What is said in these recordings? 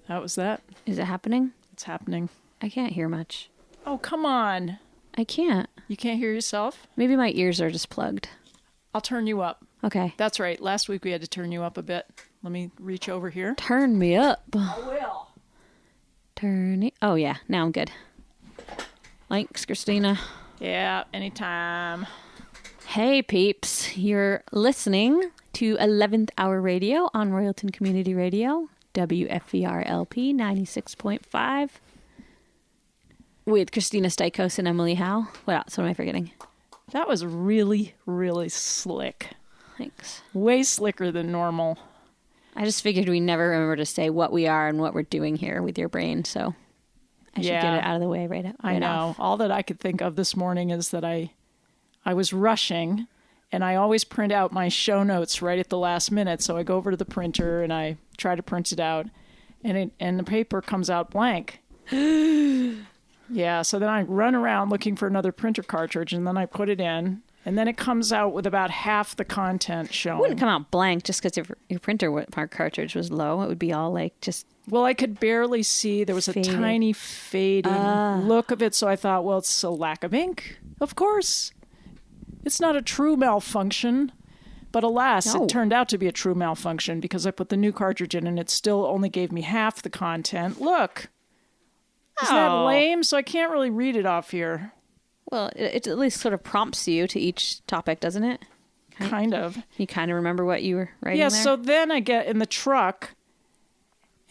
That was that. Is it happening? It's happening. I can't hear much. Oh, come on. I can't. You can't hear yourself? Maybe my ears are just plugged. I'll turn you up. Okay. That's right. Last week we had to turn you up a bit. Let me reach over here. Turn me up. I will. Turn it. Oh, yeah. Now I'm good. Thanks, Kristina. Yeah, anytime. Hey, peeps. You're listening to 11th Hour Radio on Royalton Community Radio, WFVR-LP 96.5, with Kristina Stykos and Emily Howe. What else? What am I forgetting? That was really, really slick. Thanks. Way slicker than normal. I just figured we never remember to say what we are and what we're doing here with your brain, so I should get it out of the way right I know. off. All that I could think of this morning is that I was rushing, and I always print out my show notes right at the last minute, so I go over to the printer and I try to print it out, and the paper comes out blank. Yeah, so then I run around looking for another printer cartridge, and then I put it in, and then it comes out with about half the content shown. It wouldn't come out blank just because your printer cartridge was low. It would be all like just... Well, I could barely see. There was a tiny fading look of it, so I thought, well, it's a lack of ink. Of course. It's not a true malfunction. But alas, It turned out to be a true malfunction because I put the new cartridge in and it still only gave me half the content. Look. Isn't that lame? So I can't really read it off here. Well, it at least sort of prompts you to each topic, doesn't it? Kind of. You kind of remember what you were writing there? Yeah, so then I get in the truck,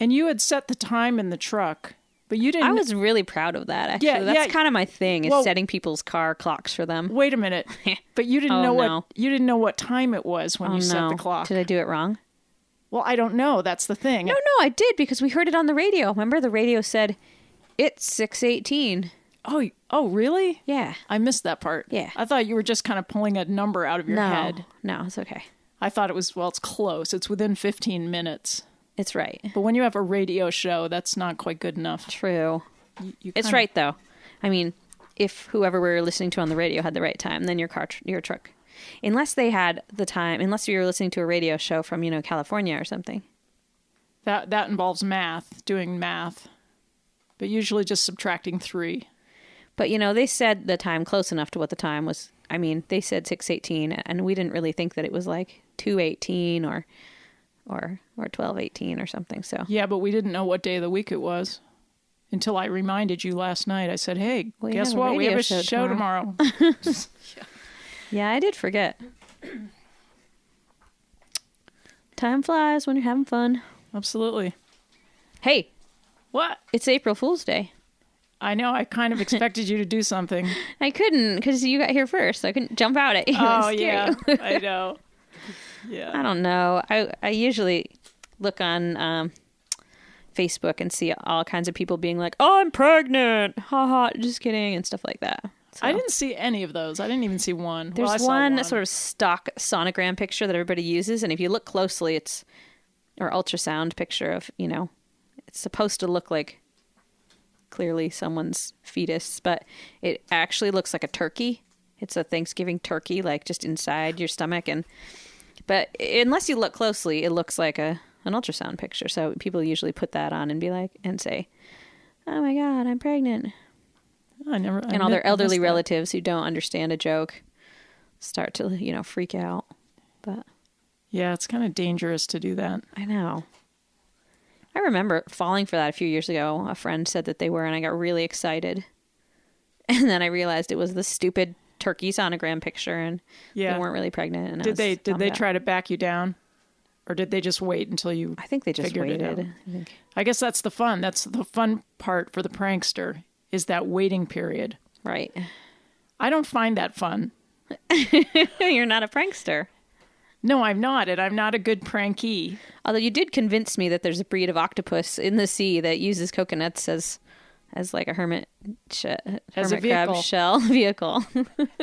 and you had set the time in the truck, but you didn't... I was really proud of that, actually. Yeah, that's kind of my thing, is setting people's car clocks for them. Wait a minute. But you didn't you didn't know what time it was when you set the clock. Did I do it wrong? Well, I don't know. That's the thing. No, I did, because we heard it on the radio. Remember, the radio said, it's 6:18. Oh, really? Yeah. I missed that part. Yeah. I thought you were just kind of pulling a number out of your head. No, it's okay. I thought it was, it's close. It's within 15 minutes. It's right. But when you have a radio show, that's not quite good enough. True. It's right, though. I mean, if whoever we're listening to on the radio had the right time, then your truck. Unless they had the time, unless you were listening to a radio show from, California or something. That involves doing math. But usually just subtracting 3. But, they said the time close enough to what the time was. I mean, they said 6:18, and we didn't really think that it was like 2:18 or 12:18 or something. So yeah, but we didn't know what day of the week it was until I reminded you last night. I said, hey, guess what? We have a show tomorrow. Yeah, I did forget. Time flies when you're having fun. Absolutely. Hey. What? It's April Fool's Day. I know. I kind of expected you to do something. I couldn't because you got here first. So I couldn't jump out at you. Oh, yeah. I know. Yeah. I don't know. I usually look on Facebook and see all kinds of people being like, "Oh, I'm pregnant. Haha, just kidding," and stuff like that. So, I didn't see any of those. I didn't even see one. there's I saw one sort of stock sonogram picture that everybody uses, and if you look closely, or ultrasound picture of, it's supposed to look like clearly someone's fetus, but it actually looks like a turkey. It's a Thanksgiving turkey, like just inside your stomach, but unless you look closely, it looks like an ultrasound picture. So people usually put that on and say, "Oh my God, I'm pregnant." And all their elderly relatives who don't understand a joke start to, freak out. But yeah, it's kind of dangerous to do that. I know. I remember falling for that a few years ago. A friend said that they were, and I got really excited. And then I realized it was the stupid turkey sonogram picture, and they weren't really pregnant. And did they try to back you down, or did they just wait until you? I think they just waited. I guess that's the fun. That's the fun part for the prankster, is that waiting period. Right. I don't find that fun. You're not a prankster. No, I'm not, and I'm not a good prankee. Although you did convince me that there's a breed of octopus in the sea that uses coconuts as like a hermit crab shell vehicle.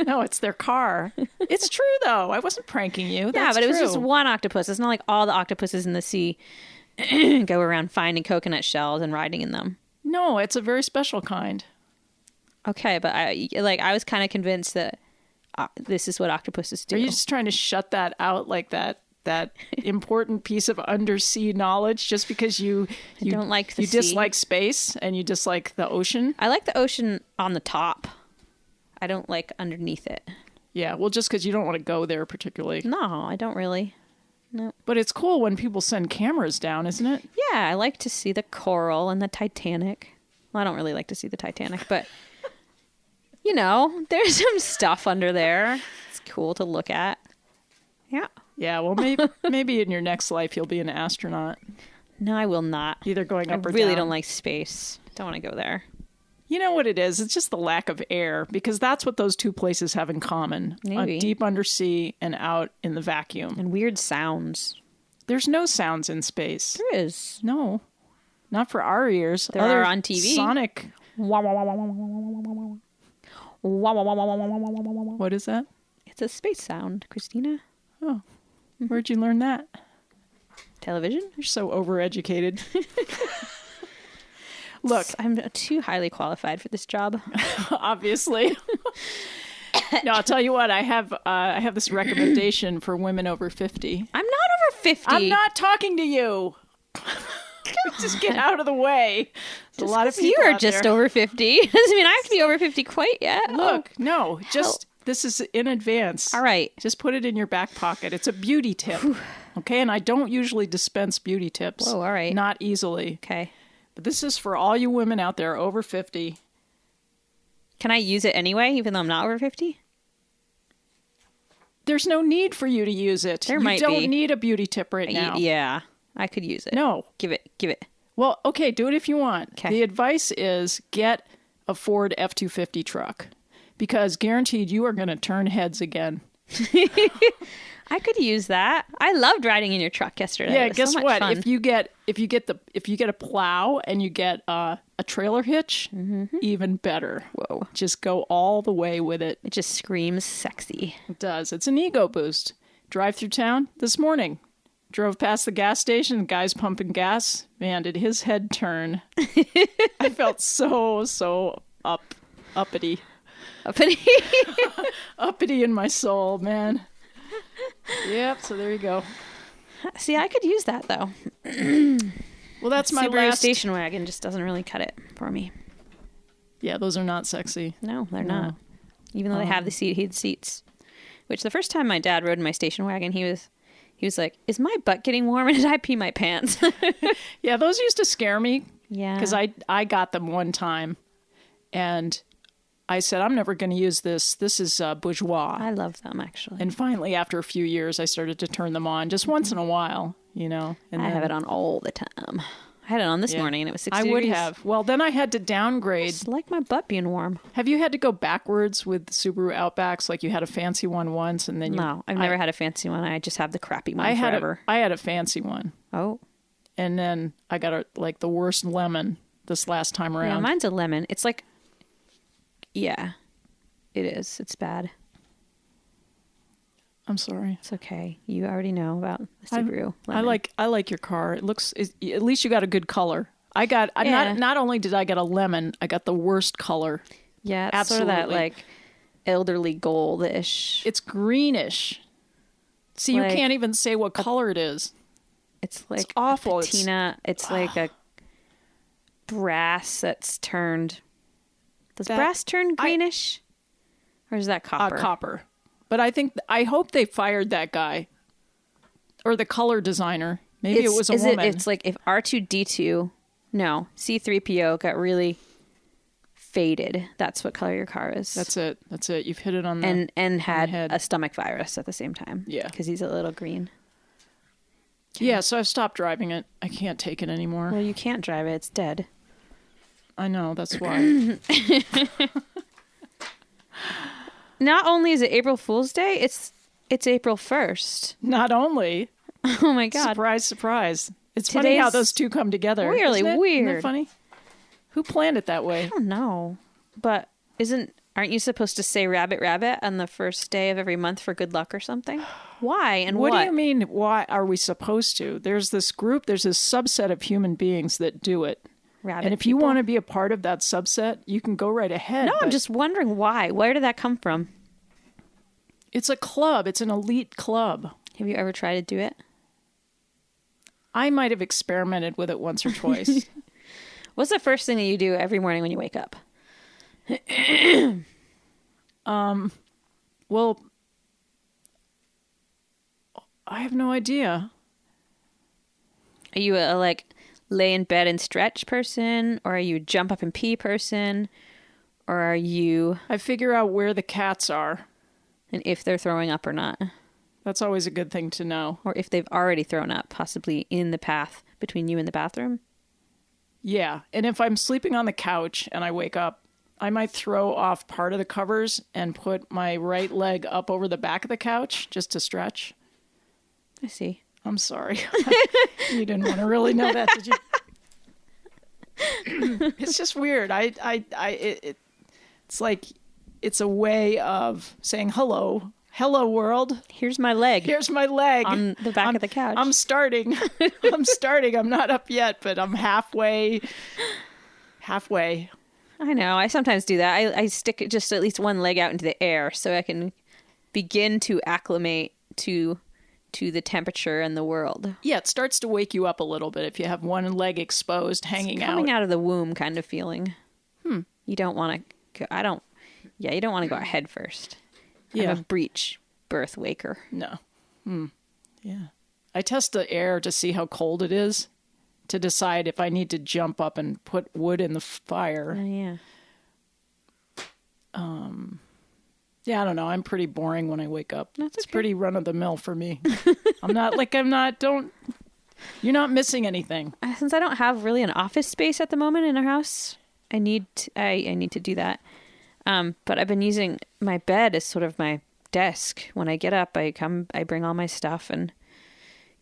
No, it's their car. It's true, though. I wasn't pranking you. That's but it was true. just one octopus. It's not like all the octopuses in the sea go around finding coconut shells and riding in them. No, it's a very special kind. Okay, but I was kind of convinced that this is what octopuses do. Are you just trying to shut that out, like that important piece of undersea knowledge, just because you don't like the sea? Dislike space and you dislike the ocean? I like the ocean on the top. I don't like underneath it. Yeah, well, just because you don't want to go there particularly. No, I don't really. No. But it's cool when people send cameras down, isn't it? Yeah, I like to see the coral and the Titanic. Well, I don't really like to see the Titanic, but there's some stuff under there. It's cool to look at. Yeah. Yeah, well, maybe in your next life you'll be an astronaut. No, I will not. Either going up or down. I really don't like space. Don't want to go there. You know what it is? It's just the lack of air, because that's what those two places have in common. Maybe. Deep undersea and out in the vacuum. And weird sounds. There's no sounds in space. There is. No. Not for our ears. There are on TV. Sonic. What is that? It's a space sound, Kristina. Oh. Where'd you learn that? Television. You're so overeducated. Look, I'm too highly qualified for this job. Obviously. No, I'll tell you what. I have this recommendation for women over 50. I'm not over 50. I'm not talking to you. Just get out of the way. There's a lot of people you are out just there. Over 50 doesn't mean I have to be over 50 quite yet. Look, no, just this is in advance. All right. Just put it in your back pocket. It's a beauty tip. Okay, and I don't usually dispense beauty tips. Whoa, all right. Not easily. Okay. But this is for all you women out there over 50. Can I use it anyway, even though I'm not over 50? There's no need for you to use it. You don't need a beauty tip right now. Yeah, I could use it. No. Give it. Well, okay, do it if you want. Okay. The advice is get a Ford F-250 truck, because guaranteed you are going to turn heads again. I could use that. I loved riding in your truck yesterday. Yeah, it was guess so much what? fun. If you get a plow and you get a trailer hitch, even better. Whoa. Just go all the way with it. It just screams sexy. It does. It's an ego boost. Drive through town this morning. Drove past the gas station, the guy's pumping gas. Man, did his head turn. I felt so uppity. Uppity in my soul, man. Yep, so there you go. See, I could use that, though. Well, that's my Subaru last... station wagon just doesn't really cut it for me. Yeah, those are not sexy. No, they're not. Even though they have the heated seats. Which the first time my dad rode in my station wagon, he was like, "Is my butt getting warm, and did I pee my pants?" Yeah, those used to scare me. Yeah. Because I got them one time, and I said, I'm never going to use this. This is bourgeois. I love them, actually. And finally, after a few years, I started to turn them on just once in a while, And I have it on all the time. I had it on this morning and it was 60 I degrees. would have. Well, then I had to downgrade. It's like my butt being warm. Have you had to go backwards with Subaru Outbacks? Like you had a fancy one once and then you... No, I've never had a fancy one. I just have the crappy one forever. I had a fancy one. Oh. And then I got the worst lemon this last time around. Yeah, mine's a lemon. It's like... Yeah, it is. It's bad. I'm sorry. It's okay. You already know about the Subaru lemon. I like your car. It looks... At least you got a good color. Not only did I get a lemon, I got the worst color. Yeah, it's Absolutely. sort of that like elderly goldish. It's greenish. See, you can't even say what color it is. It's like it's awful. Patina. It's like a brass that's turned. Does brass turn greenish? Or is that copper? Copper. But I hope they fired that guy. Or the color designer. Maybe it was a woman. It's like if R2-D2, no, C3PO got really faded. That's what color your car is. That's it. You've hit it on the and had head. a stomach virus at the same time. Yeah. Because he's a little green. Yeah, so I've stopped driving it. I can't take it anymore. Well, you can't drive it. It's dead. I know. That's why. Not only is it April Fool's Day, it's April 1st. Not only. Oh my God. Surprise, surprise. It's funny how those two come together. Really weird. Isn't it funny? Who planned it that way? I don't know. But aren't you supposed to say rabbit rabbit on the first day of every month for good luck or something? Why and what? What do you mean, why are we supposed to? There's this subset of human beings that do it. Rabbit and if you want to be a part of that subset, you can go right ahead. No, I'm just wondering why. Where did that come from? It's a club. It's an elite club. Have you ever tried to do it? I might have experimented with it once or twice. What's the first thing that you do every morning when you wake up? Well, I have no idea. Are you a lay in bed and stretch person, or are you a jump up and pee person, or are you... I figure out where the cats are. And if they're throwing up or not. That's always a good thing to know. Or if they've already thrown up, possibly in the path between you and the bathroom. Yeah, and if I'm sleeping on the couch and I wake up, I might throw off part of the covers and put my right leg up over the back of the couch just to stretch. I see. I'm sorry. You didn't want to really know that, did you? It's just weird. It's like it's a way of saying hello. Hello, world. Here's my leg. Here's my leg. On the back of the couch. I'm starting. I'm not up yet, but I'm halfway. I know. I sometimes do that. I stick just at least one leg out into the air so I can begin to acclimate to the temperature and the world. Yeah, it starts to wake you up a little bit if you have one leg exposed, hanging out. Coming out of the womb kind of feeling. You don't want to... you don't want to go head first. Yeah. I'm a breech birth waker. No. Yeah. I test the air to see how cold it is to decide if I need to jump up and put wood in the fire. Yeah. Yeah, I don't know. I'm pretty boring when I wake up. It's pretty run of the mill for me. You're not missing anything. Since I don't have really an office space at the moment in our house, I need to do that. But I've been using my bed as sort of my desk. When I get up, I bring all my stuff and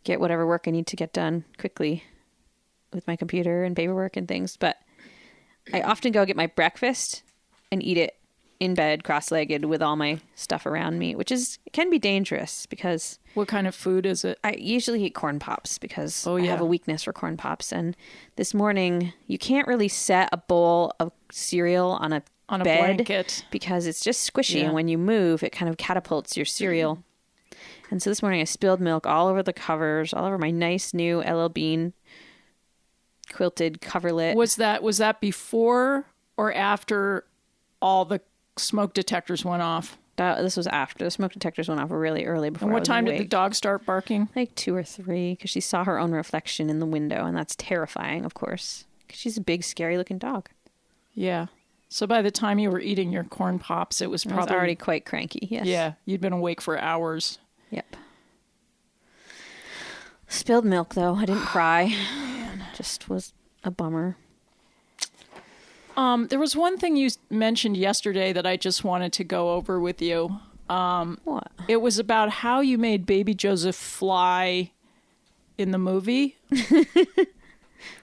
get whatever work I need to get done quickly with my computer and paperwork and things. But I often go get my breakfast and eat it in bed, cross-legged, with all my stuff around me, which can be dangerous because... What kind of food is it? I usually eat corn pops because I have a weakness for corn pops. And this morning, you can't really set a bowl of cereal on a bed blanket because it's just squishy. And when you move, it kind of catapults your cereal. And so this morning, I spilled milk all over the covers, all over my nice new LL Bean quilted coverlet. Was that before or after all the smoke detectors went off? This was after. The smoke detectors went off really early before. And what time did the dog start barking? Like 2 or 3, because she saw her own reflection in the window, and that's terrifying, of course, because she's a big, scary-looking dog. Yeah. So by the time you were eating your corn pops, it was probably already quite cranky. Yes. Yeah, you'd been awake for hours. Yep. Spilled milk, though. I didn't cry. Man. just was a bummer. There was one thing you mentioned yesterday that I just wanted to go over with you. What? It was about how you made Baby Joseph fly in the movie.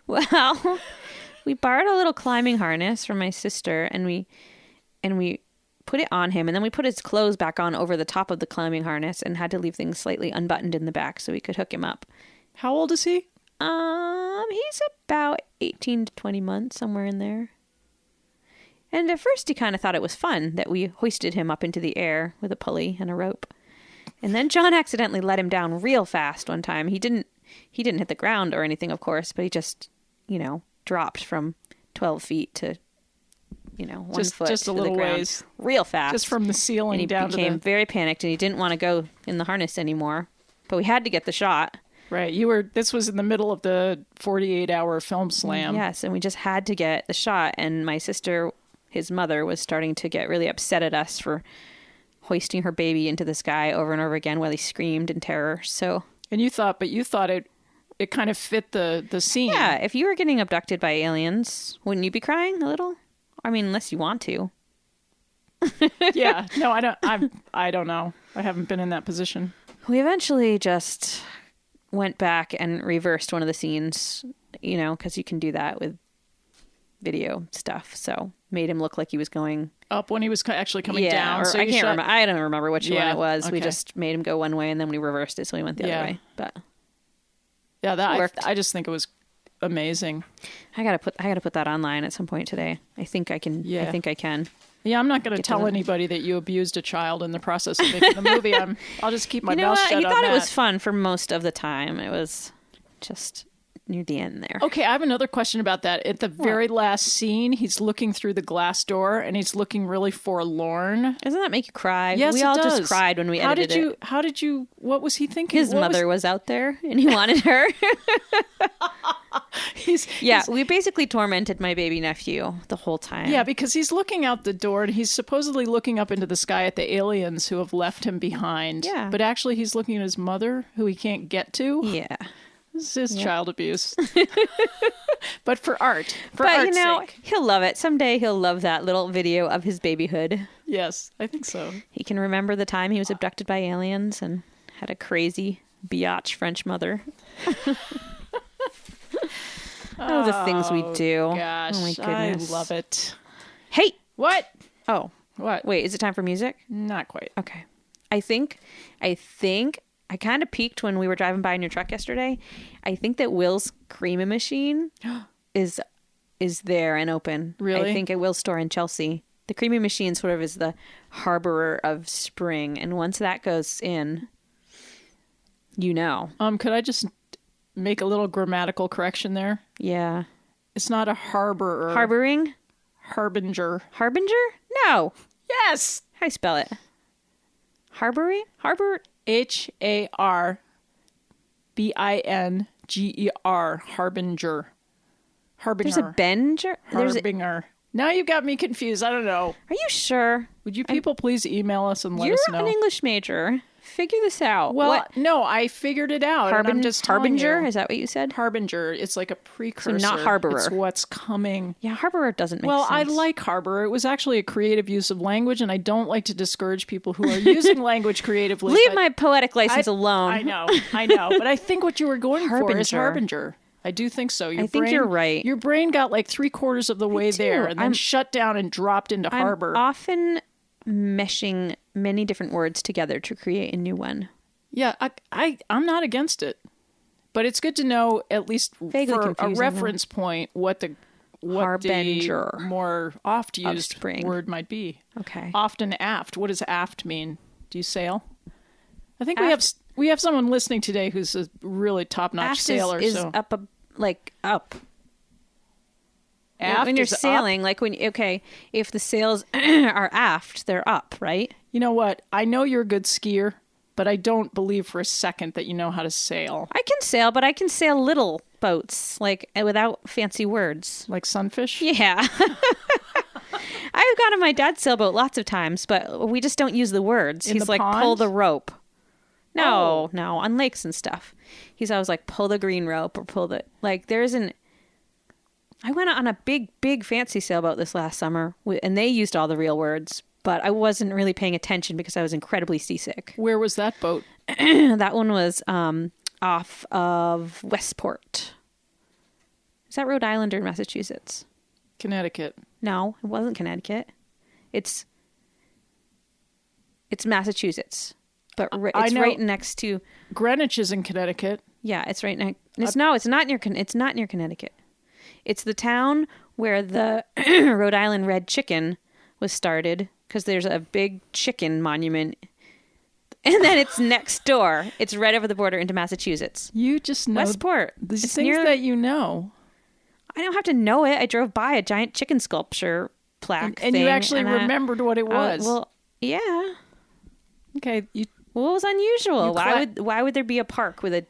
Well, we borrowed a little climbing harness from my sister, and we put it on him, and then we put his clothes back on over the top of the climbing harness and had to leave things slightly unbuttoned in the back so we could hook him up. How old is he? He's about 18 to 20 months, somewhere in there. And at first he kind of thought it was fun that we hoisted him up into the air with a pulley and a rope. And then John accidentally let him down real fast one time. He didn't hit the ground or anything, of course, but he just, dropped from 12 feet to, 1 foot just a to little the ground ways. real fast. Just from the ceiling and down he became to the... very panicked, and he didn't want to go in the harness anymore. But we had to get the shot. Right. This was in the middle of the 48-hour film slam. Yes, and we just had to get the shot, and my sister, his mother, was starting to get really upset at us for hoisting her baby into the sky over and over again while he screamed in terror. So, and you thought it kind of fit the scene. Yeah, if you were getting abducted by aliens, wouldn't you be crying a little? I mean, unless you want to. Yeah. No, I don't know. I haven't been in that position. We eventually just went back and reversed one of the scenes, because you can do that with video stuff. So made him look like he was going up when he was actually coming down. Or so I can't remember. I don't remember which one it was. Okay. We just made him go one way and then we reversed it, so he went the other way. But yeah, that worked. I just think it was amazing. I gotta put that online at some point today. I think I can. Yeah. I think I can. Yeah, I'm not going to tell anybody that you abused a child in the process of making the movie. I'll just keep my mouth shut on that. He thought it was fun for most of the time. It was just near the end there. Okay, I have another question about that. At the very last scene, he's looking through the glass door and he's looking really forlorn. Doesn't that make you cry? Yes, we it all does. just cried when we edited it. How did you, what was he thinking? His mother was out there and he wanted her. We basically tormented my baby nephew the whole time. Yeah, because he's looking out the door and he's supposedly looking up into the sky at the aliens who have left him behind. Yeah. But actually he's looking at his mother who he can't get to. Yeah. This is child abuse. But for art. For art's sake. He'll love it. Someday he'll love that little video of his babyhood. Yes, I think so. He can remember the time he was abducted by aliens and had a crazy biatch French mother. The things we do. Gosh, oh my goodness. I love it. Hey! What? Oh. What? Wait, is it time for music? Not quite. Okay. I think I kind of peeked when we were driving by in your truck yesterday. I think that Will's creamy machine is there and open. Really? I think at Will's store in Chelsea. The creamy machine sort of is the harborer of spring, and once that goes in, Could I just make a little grammatical correction there? Yeah. It's not a harborer. Harboring? Harbinger. Harbinger? No. Yes. How do you spell it? Harboring? Harbor? Harbinger. Harbinger. Harbinger. There's a Benger? Harbinger. Now you got me confused. I don't know. Are you sure? Would you people please email us and let us know? You're an English major. Figure this out. Well, no, I figured it out. I'm just Harbinger? you. Is that what you said? Harbinger. It's like a precursor. So not harborer. It's what's coming. Yeah, harborer doesn't make sense. Well, I like harborer. It was actually a creative use of language, and I don't like to discourage people who are using language creatively. Leave my poetic license alone. I know. But I think what you were going for is harbinger. I do think so. I think you're right. Your brain got like 3/4 of the way there and then shut down and dropped into harbor. I'm often meshing many different words together to create a new one. Yeah, I'm not against it. But it's good to know, at least for a reference point, what the more oft-used word might be. Okay. Oft and aft. What does aft mean? Do you sail? I think we have someone listening today who's a really top-notch sailor. Is up. Aft when you're is sailing, up? If the sails are aft, they're up, right? You know what? I know you're a good skier, but I don't believe for a second that you know how to sail. I can sail, but I can sail little boats, without fancy words. Like sunfish? Yeah. I've gone on my dad's sailboat lots of times, but we just don't use the words. He's like, pond? pull the rope. No, on lakes and stuff. He's always like, pull the green rope or pull the... there isn't... I went on a big fancy sailboat this last summer, and they used all the real words, but I wasn't really paying attention because I was incredibly seasick. Where was that boat? That one was off of Westport. Is that Rhode Island or Massachusetts? Connecticut. No, it wasn't Connecticut. It's Massachusetts, but it's right next to Greenwich is in Connecticut. Yeah, it's right next. It's not near. It's not near Connecticut. It's the town where the Rhode Island red chicken was started, because there's a big chicken monument, and then it's next door. It's right over the border into Massachusetts. You just know Westport. These it's things that you know. I don't have to know it. I drove by a giant chicken sculpture plaque, and you actually remembered what it was. Well, yeah. Okay. What was unusual? Why would there be a park with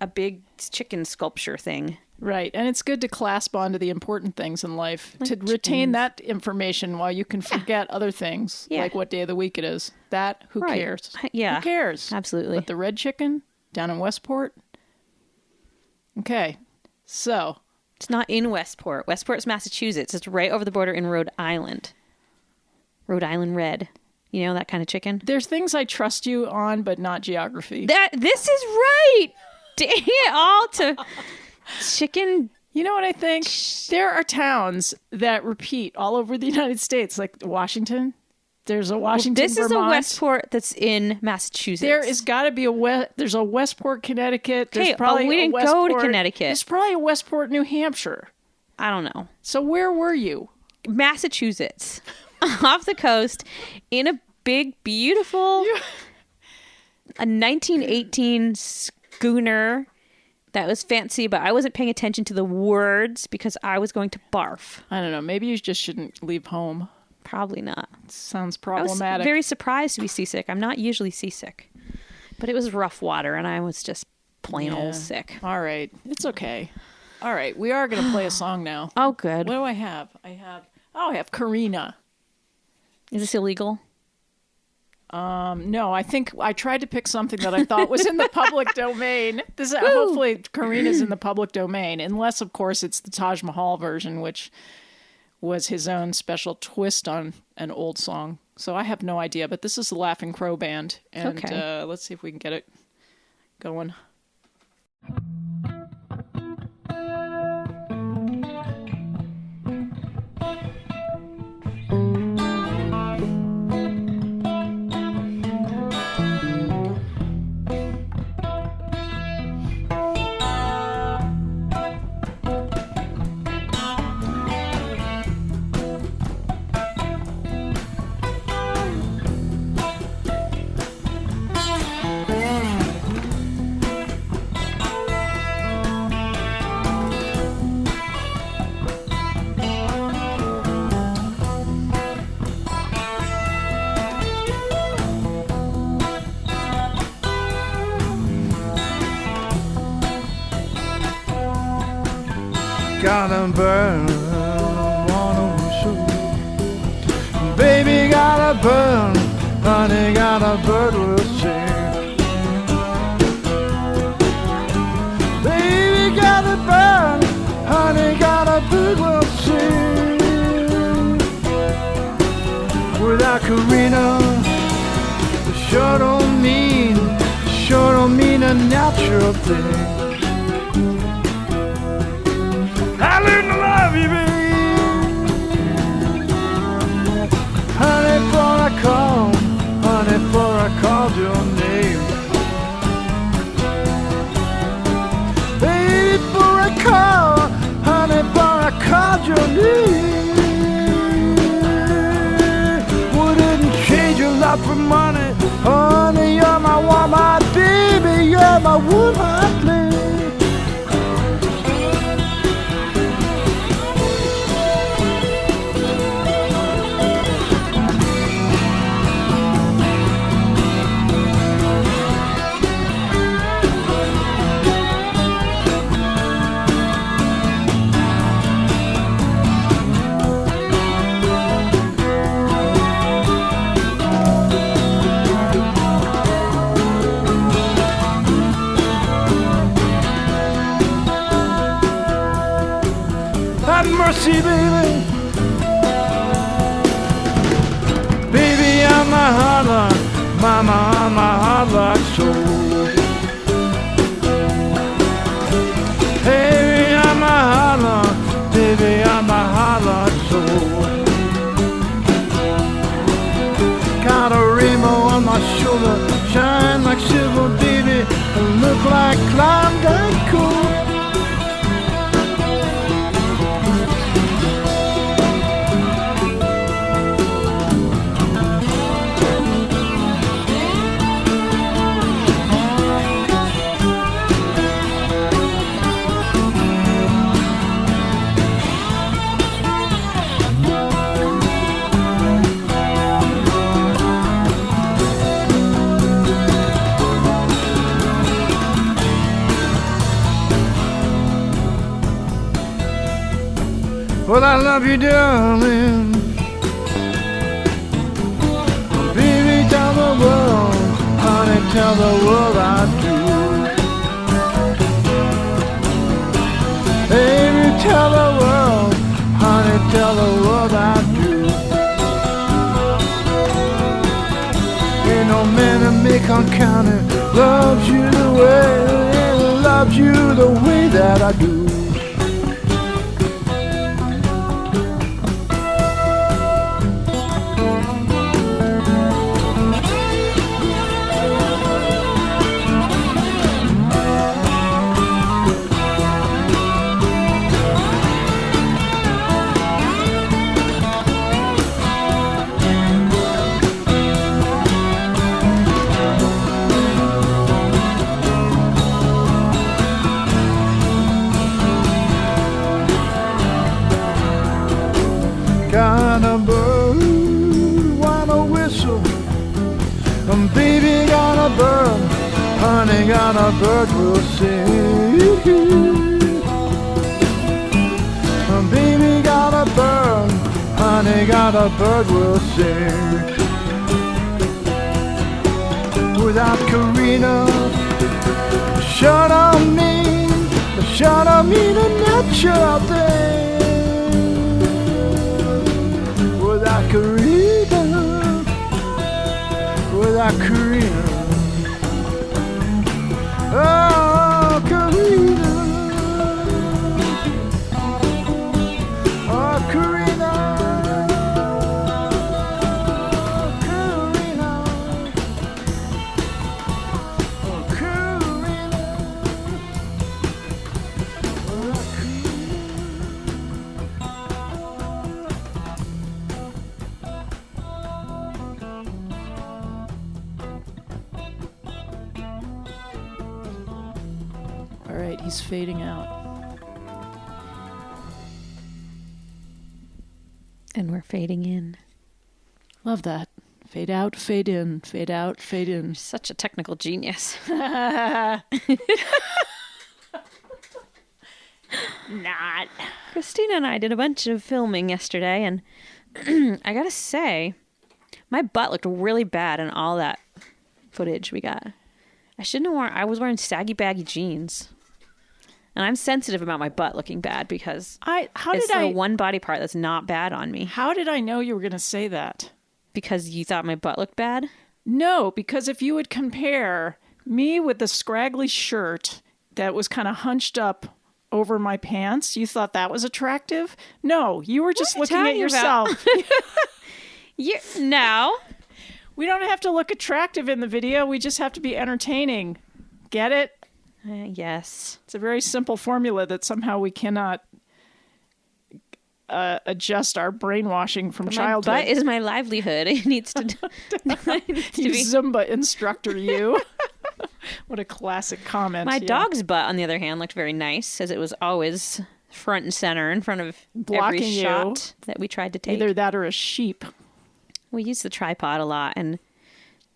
a big chicken sculpture thing? Right. And it's good to clasp onto the important things in life, like to retain that information while you can forget other things, like what day of the week it is. Who cares? Yeah. Who cares? Absolutely. But the red chicken down in Westport? Okay. So. It's not in Westport. Westport's Massachusetts. It's right over the border in Rhode Island. Rhode Island red. You know, that kind of chicken? There's things I trust you on, but not geography. This is right. Dang it all to chicken. You know what I think? There are towns that repeat all over the United States, like Washington. There's a Washington, This is Vermont. a Westport that's in Massachusetts. There is got to be there's a Westport, Connecticut. There's Okay, probably we didn't go to Connecticut. There's probably a Westport, New Hampshire. I don't know. So where were you? Massachusetts. Off the coast in a big, beautiful a 1918 schooner that was fancy, but I wasn't paying attention to the words because I was going to barf. I don't know. Maybe you just shouldn't leave home. Probably not. Sounds problematic. I was very surprised to be seasick. I'm not usually seasick, but it was rough water and I was just plain old sick. All right. It's okay. All right. We are going to play a song now. Oh, good. What do I have? I have Karina. Is this illegal? No, I think I tried to pick something that I thought was in the public domain. Hopefully Karina's in the public domain, unless, of course, it's the Taj Mahal version, which was his own special twist on an old song. So I have no idea, but this is the Laughing Crow Band, and let's see if we can get it going. Gotta burn on a shoe. Baby gotta burn, honey gotta bird will sing. Baby gotta burn, honey gotta bird will sing. Without Karina, sure don't mean a natural thing. I learned to love you, baby. Honey, for I called your name. Baby, honey, for I called your name. Wouldn't change your love for money. Honey, you're my woman, baby, you're my woman, baby. see, baby. Baby, I'm a hard luck, mama, I'm a hard luck soul. Hey, I'm a hard luck, baby, I'm a hard luck soul. Got a rainbow on my shoulder, shine like silver, baby, look like ldquo. Well, I love you, darling. Baby, tell the world, honey, tell the world I do. Baby, tell the world, honey, tell the world I do. Ain't no man to make uncounted loves you the way that I do. Got a bird, wanna whistle. Baby got a bird, honey got a bird will sing. Baby got a bird, honey got a bird will sing. Without Karina, shut up mean a natural thing. Without Karina, oh Karina, oh Karina, Karina, oh Karina, All right, he's fading out. And we're fading in. Love that. Fade out, fade in, fade out, fade in. Such a technical genius. Not. Kristina and I did a bunch of filming yesterday, and I gotta say, my butt looked really bad in all that footage we got. I was wearing saggy, baggy jeans. And I'm sensitive about my butt looking bad because it's the one body part that's not bad on me. How did I know you were going to say that? Because you thought my butt looked bad? No, because if you would compare me with the scraggly shirt that was kind of hunched up over my pants, you thought that was attractive? No, you were just looking at yourself. No. We don't have to look attractive in the video. We just have to be entertaining. Get it? Yes. It's a very simple formula that somehow we cannot adjust our brainwashing from childhood. My butt is my livelihood. It needs to, you Zumba instructor, you. What a classic comment. My dog's butt, on the other hand, looked very nice, as it was always front and center in front of blocking every shot that we tried to take. Either that or a sheep. We used the tripod a lot, and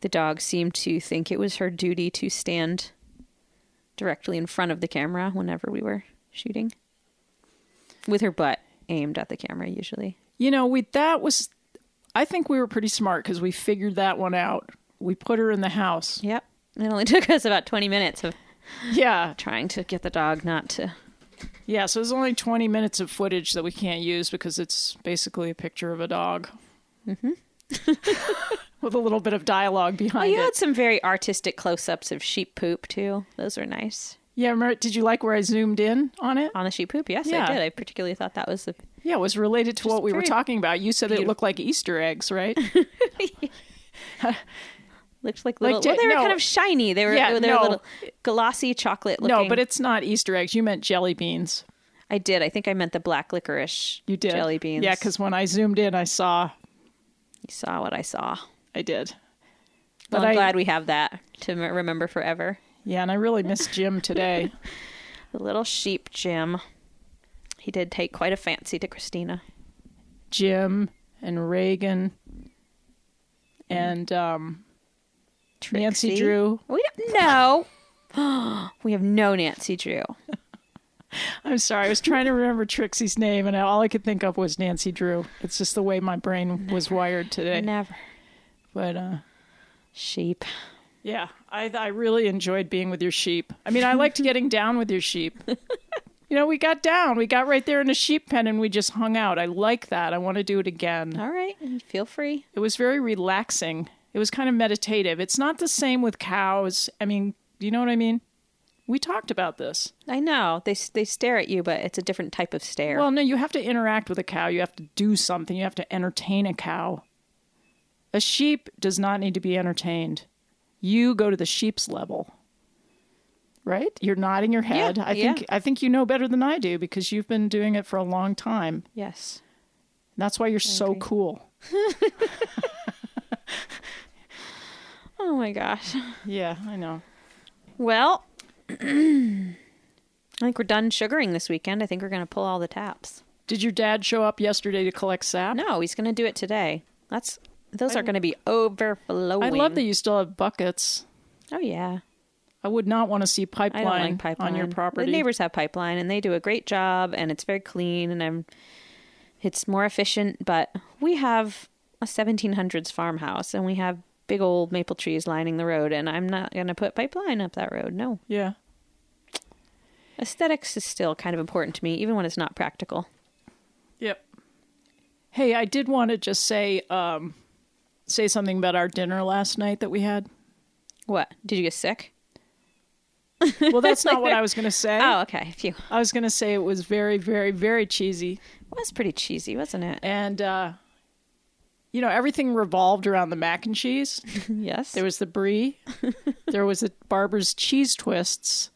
the dog seemed to think it was her duty to stand directly in front of the camera whenever we were shooting, with her butt aimed at the camera usually. You know, I think we were pretty smart because we figured that one out. We put her in the house. Yep. It only took us about 20 minutes of trying to get the dog not to Yeah, so there's only 20 minutes of footage that we can't use because it's basically a picture of a dog. Mm-hmm. With a little bit of dialogue behind You it. had some very artistic close-ups of sheep poop, too. Those were nice. Yeah, remember, did you like where I zoomed in on it? On the sheep poop? Yes, Yeah. I did. I particularly thought that was Yeah, it was related to what we were very talking about. You said it looked like Easter eggs, right? looked like little... Like, well, they were no. kind of shiny. They were, Yeah, they were no. little glossy chocolate looking. No, but it's not Easter eggs. You meant jelly beans. I did. I think I meant the black licorice You did. jelly beans. Yeah, because when I zoomed in, I saw. You saw what I saw. I did. Well, But I'm glad we have that to remember forever. Yeah, and I really missed Jim today. The little sheep Jim. He did take quite a fancy to Kristina. Jim and Reagan and Nancy Trixie. Drew. We don't know. We have no Nancy Drew. I'm sorry, I was trying to remember Trixie's name, and all I could think of was Nancy Drew. It's just the way my brain was wired today. Never. But Sheep. yeah, I really enjoyed being with your sheep. I mean, I liked getting down with your sheep. You know, we got down. We got right there in a sheep pen, and we just hung out. I like that. I want to do it again. All right. Feel free. It was very relaxing. It was kind of meditative. It's not the same with cows. I mean, you know what I mean? We talked about this. I know. They stare at you, but it's a different type of stare. Well, no, you have to interact with a cow. You have to do something. You have to entertain a cow. A sheep does not need to be entertained. You go to the sheep's level. Right? You're nodding your head. Yeah, I think you know better than I do because you've been doing it for a long time. Yes. That's why you're so agree. cool. Oh my gosh. Yeah, I know. Well, I think we're done sugaring this weekend. I think we're going to pull all the taps. Did your dad show up yesterday to collect sap? No, he's going to do it today. Those are going to be overflowing. I love that you still have buckets. Oh yeah. I would not want to see I don't pipeline, like pipeline on your property. The neighbors have pipeline, and they do a great job, and it's very clean, and it's more efficient. But we have a 1700s farmhouse, and we have big old maple trees lining the road, and I'm not going to put pipeline up that road. No. Yeah. Aesthetics is still kind of important to me, even when it's not practical. Yep. Hey, I did want to just say something about our dinner last night that we had. What? Did you get sick? Well, that's not what I was going to say. Oh, okay. Phew. I was going to say it was very, very, very cheesy. It was pretty cheesy, wasn't it? And, you know, everything revolved around the mac and cheese. Yes. There was the brie. There was a Barber's cheese twists.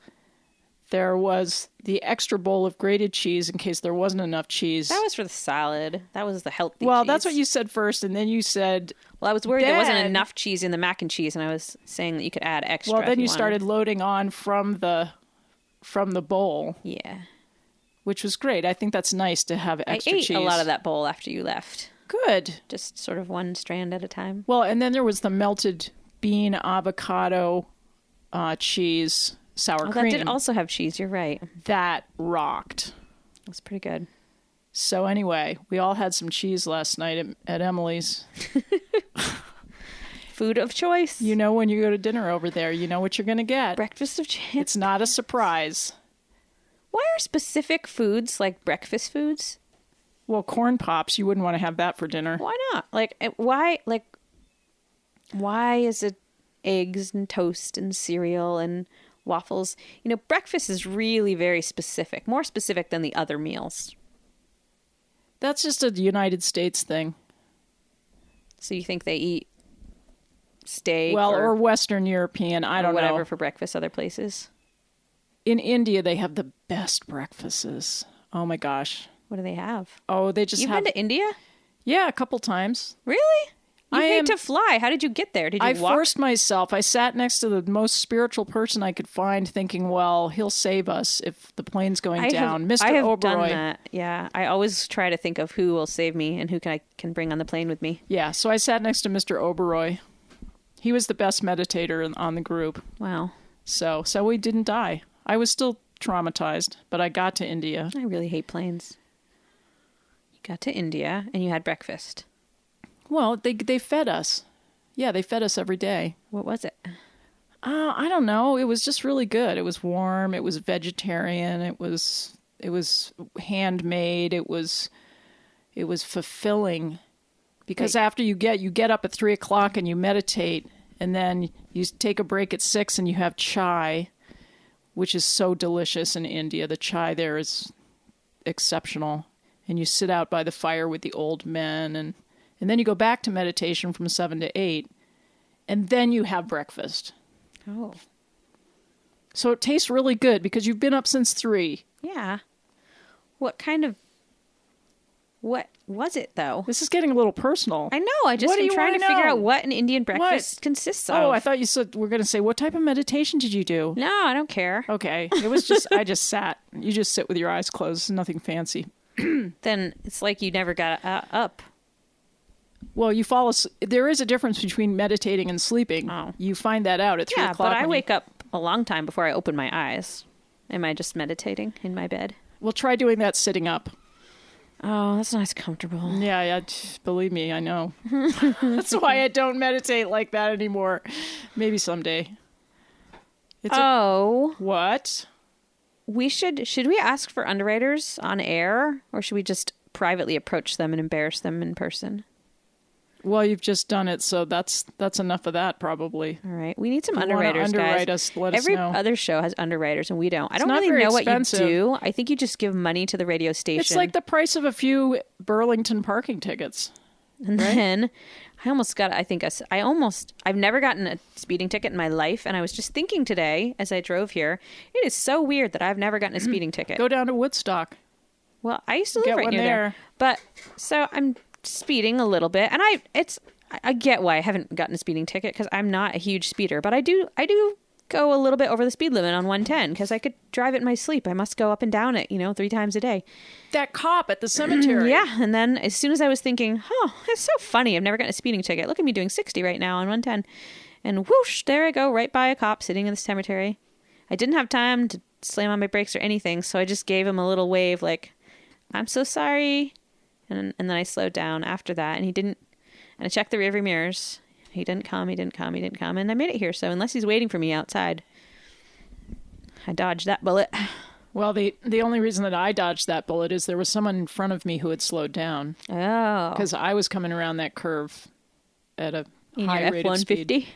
There was the extra bowl of grated cheese in case there wasn't enough cheese. That was for the salad. That was the healthy Well, cheese. that's what you said first, and then you said... Well, I was worried there wasn't Then- enough cheese in the mac and cheese, and I was saying that you could add extra. Well, then if you wanted. started loading on from the bowl, Yeah. which was great. I think that's nice to have extra I ate cheese. a lot of that bowl after you left. Good. Just sort of one strand at a time. Well, and then there was the melted bean avocado cheese sour Oh, cream. that did also have cheese. You're right. That rocked. That's pretty good. So anyway, we all had some cheese last night at Emily's. Food of choice. You know when you go to dinner over there, you know what you're going to get. Breakfast of choice. It's not a surprise. Why are specific foods like breakfast foods? Well, corn pops, you wouldn't want to have that for dinner. Why not? Why is it eggs and toast and cereal and waffles? You know, breakfast is really very specific, more specific than the other meals. That's just a United States thing. So you think they eat steak Well, or Western European, I don't whatever know. for breakfast other places? In India, they have the best breakfasts. Oh my gosh. What do they have? Oh, they just You've have... been to India? Yeah, a couple times. Really? You I hate am- to fly. How did you get there? Did you I walk? forced myself. I sat next to the most spiritual person I could find thinking, well, he'll save us if the plane's going down. Mr. I have Oberoi. done that. Yeah. I always try to think of who will save me and who I can bring on the plane with me. Yeah, so I sat next to Mr. Oberoi. He was the best meditator on the group. Wow. So we didn't die. I was still traumatized, but I got to India. I really hate planes. You got to India and you had breakfast. Well, they fed us. Yeah, they fed us every day. What was it? I don't know. It was just really good. It was warm. It was vegetarian. It handmade. It was fulfilling, because after you get up at 3:00 and you meditate, and then you take a break at 6 and you have chai, which is so delicious in India. The chai there is exceptional. And you sit out by the fire with the old men, and then you go back to meditation from 7 to 8, and then you have breakfast. Oh. So it tastes really good because you've been up since 3. Yeah. What was it, though? This is getting a little personal. I know. I'm trying to figure out what an Indian breakfast consists of. Oh, I thought you said we're going to say, what type of meditation did you do? No, I don't care. Okay. It was just, I just sat. You just sit with your eyes closed. Nothing fancy. Then it's like you never got up. Well, you fall asleep. There is a difference between meditating and sleeping. Oh. You find that out at 3:00. Yeah, but I wake up a long time before I open my eyes. Am I just meditating in my bed? Well, try doing that sitting up. Oh, that's nice, comfortable. Yeah, believe me, I know. That's why I don't meditate like that anymore. Maybe someday. What? Should we ask for underwriters on air, or should we just privately approach them and embarrass them in person? Well, you've just done it, so that's enough of that, probably. All right. We need some If you wanna underwriters, underwrite guys. us, let us know. Every other show has underwriters, and we don't. I don't not really very know expensive. what you do. I think you just give money to the radio station. It's like the price of a few Burlington parking tickets. And then I almost got, I've never gotten a speeding ticket in my life. And I was just thinking today as I drove here, it is so weird that I've never gotten a speeding ticket. Go down to Woodstock. Well, I used to live Get right one near there. there. But so I'm speeding a little bit, and I get why I haven't gotten a speeding ticket, because I'm not a huge speeder, but I do go a little bit over the speed limit on 110 because I could drive it in my sleep. I must go up and down it, 3 times a day. That cop at the cemetery. Yeah, and then as soon as I was thinking, it's so funny, I've never gotten a speeding ticket. Look at me doing 60 right now on 110. And whoosh, there I go, right by a cop sitting in the cemetery. I didn't have time to slam on my brakes or anything, so I just gave him a little wave like, I'm so sorry. And then I slowed down after that, and he didn't. And I checked the rearview mirrors. He didn't come, and I made it here. So unless he's waiting for me outside, I dodged that bullet. Well, the only reason that I dodged that bullet is there was someone in front of me who had slowed down. Oh. Because I was coming around that curve at a In high your rate of speed. F-150?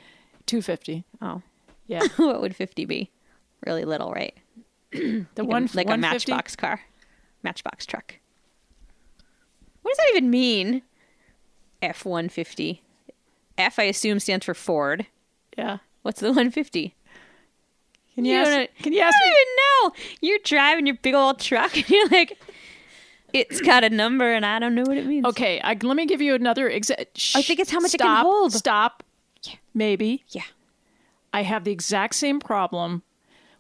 250. Oh. Yeah. What would 50 be? Really little, right? Like a 150? matchbox car. Matchbox truck. What does that even mean? F-150. F, I assume, stands for Ford. Yeah. What's the 150? Can you ask me? I don't even know. You're driving your big old truck, and you're like, it's got a number, and I don't know what it means. Okay, let me give you another example. I think it's how much it can hold. Stop. Yeah. Maybe. Yeah. I have the exact same problem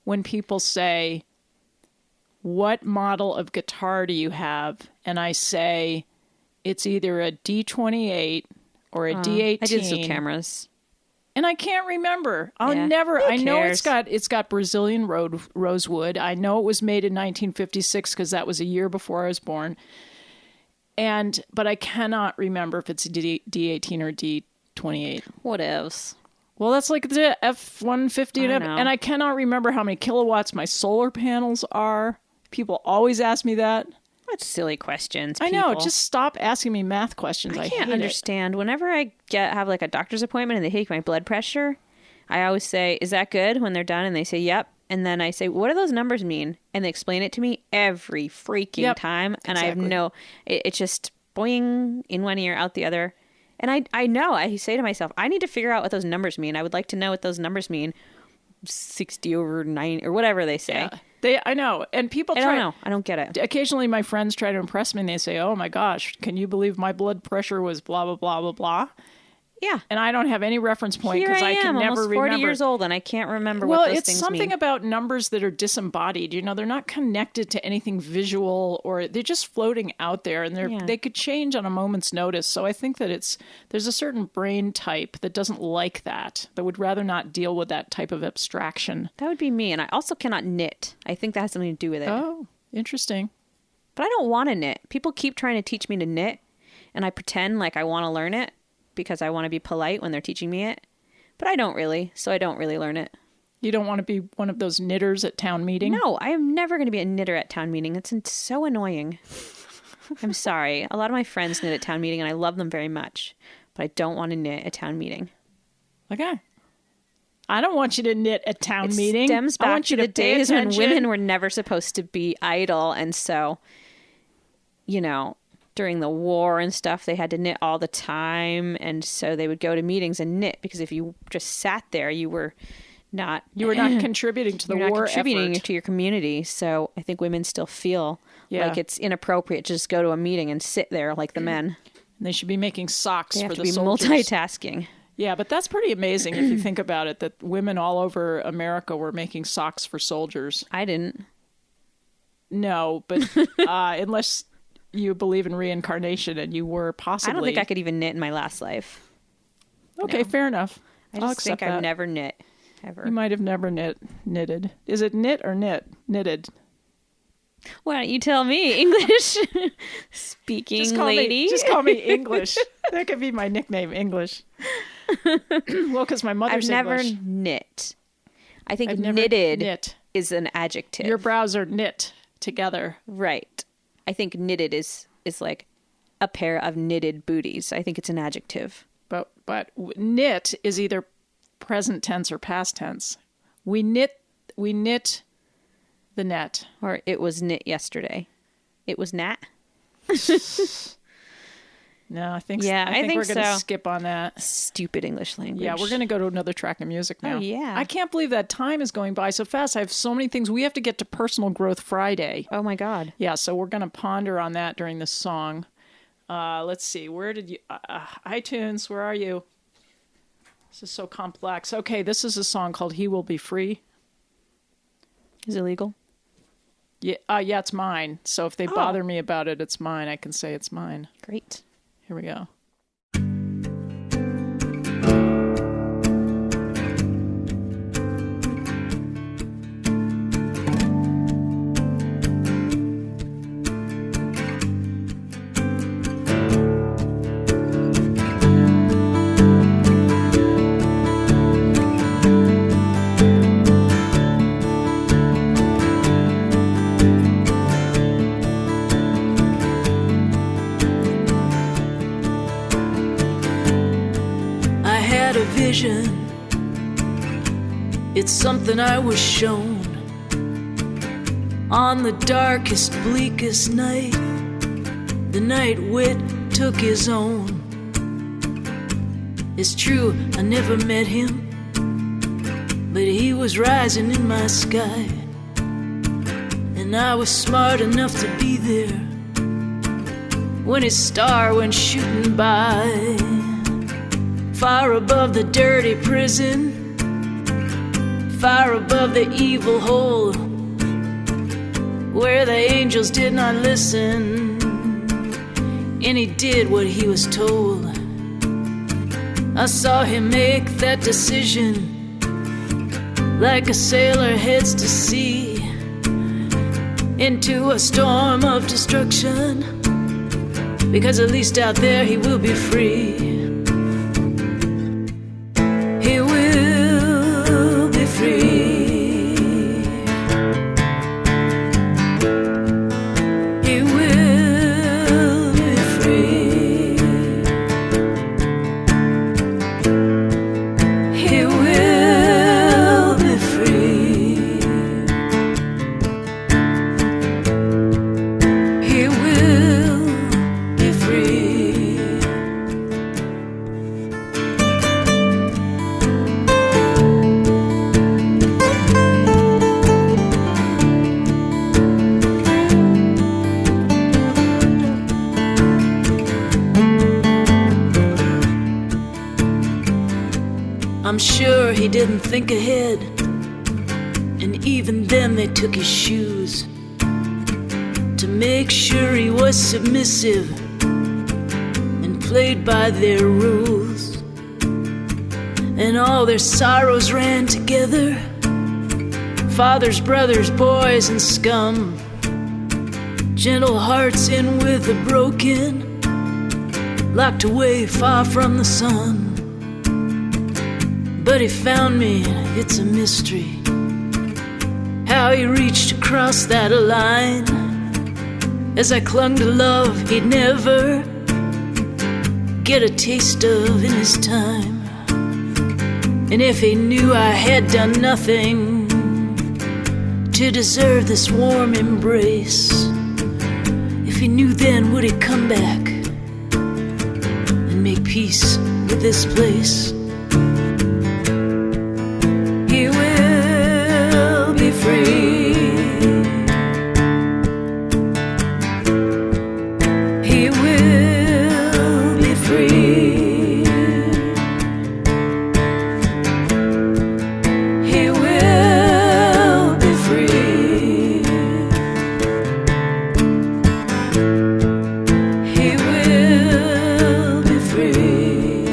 when people say, what model of guitar do you have? And I say, it's either a D28 or a D18. I did some cameras. And I can't remember. I Who know cares? it's got Brazilian rosewood. I know it was made in 1956 because that was a year before I was born. But I cannot remember if it's a D18 or D28. What else? Well, that's like the F-150, I know. and I cannot remember how many kilowatts my solar panels are. People always ask me that. What silly questions, I know. people. Just stop asking me math questions. I hate can't it. understand. Whenever I have like a doctor's appointment and they take my blood pressure, I always say, is that good? When they're done and they say, yep. And then I say, what do those numbers mean? And they explain it to me every freaking time. And I have it's just boing in one ear, out the other. And I know, I say to myself, I need to figure out what those numbers mean. I would like to know what those numbers mean. 60 over 9 or whatever they say. Yeah. I know. And people I don't know. I don't get it. Occasionally my friends try to impress me and they say, oh my gosh, can you believe my blood pressure was blah, blah, blah, blah, blah. Yeah. And I don't have any reference point because I can never almost 40 remember. years old and I can't remember what those things mean. Well, it's something about numbers that are disembodied. They're not connected to anything visual, or they're just floating out there, and they could change on a moment's notice. So I think that there's a certain brain type that doesn't like that would rather not deal with that type of abstraction. That would be me. And I also cannot knit. I think that has something to do with it. Oh, interesting. But I don't want to knit. People keep trying to teach me to knit, and I pretend like I want to learn it because I want to be polite when they're teaching me it. But I don't really, so I don't really learn it. You don't want to be one of those knitters at town meeting? No, I am never going to be a knitter at town meeting. It's so annoying. I'm sorry. A lot of my friends knit at town meeting, and I love them very much. But I don't want to knit at town meeting. Okay. I don't want you to knit at town meeting. It stems back to the days when women were never supposed to be idle. And so, during the war and stuff, they had to knit all the time. And so they would go to meetings and knit, because if you just sat there, you were not contributing to the war contributing effort. to your community. So I think women still feel like it's inappropriate to just go to a meeting and sit there like the men. And they should be making socks for the soldiers. They have to be multitasking. Yeah, but that's pretty amazing if you think about it, that women all over America were making socks for soldiers. I didn't. No, but unless you believe in reincarnation, and you were possibly. I don't think I could even knit in my last life. Okay, fair enough. I just think I've never knit, ever. You might have never knitted. Is it knit or knitted? Why don't you tell me, English speaking lady? Just call me English. That could be my nickname, English. Well, because my mother's English. I've never knit. I think knitted is an adjective. Your brows are knit together. Right. I think knitted is like a pair of knitted booties. I think it's an adjective. But knit is either present tense or past tense. We knit the net. Or it was knit yesterday. It was nat. No, I think I think we're going to so. skip on that. Stupid English language. Yeah, we're going to go to another track of music now. Oh, yeah. I can't believe that time is going by so fast. I have so many things. We have to get to Personal Growth Friday. Oh, my God. Yeah, so we're going to ponder on that during this song. Let's see. Where did you... iTunes, where are you? This is so complex. Okay, this is a song called He Will Be Free. Is it illegal? Yeah, it's mine. So if they bother me about it, it's mine. I can say it's mine. Great. Here we go. It's something I was shown on the darkest, bleakest night, the night wit took his own. It's true, I never met him, but he was rising in my sky, and I was smart enough to be there when his star went shooting by, far above the dirty prison, far above the evil hole, where the angels did not listen, and he did what he was told. I saw him make that decision, like a sailor heads to sea, into a storm of destruction, because at least out there he will be free. He will be free. He will be free. He will be free. He will be free. I'm sure he didn't think ahead, and even then they took his shoes to make sure he was submissive and played by their rules. And all their sorrows ran together, fathers, brothers, boys, and scum, gentle hearts in with the broken, locked away far from the sun. But he found me, it's a mystery how he reached across that line. As I clung to love he'd never get a taste of in his time. And if he knew I had done nothing to deserve this warm embrace, if he knew, then would he come back and make peace with this place? He will be free. He will be free. He will be free. He will be free.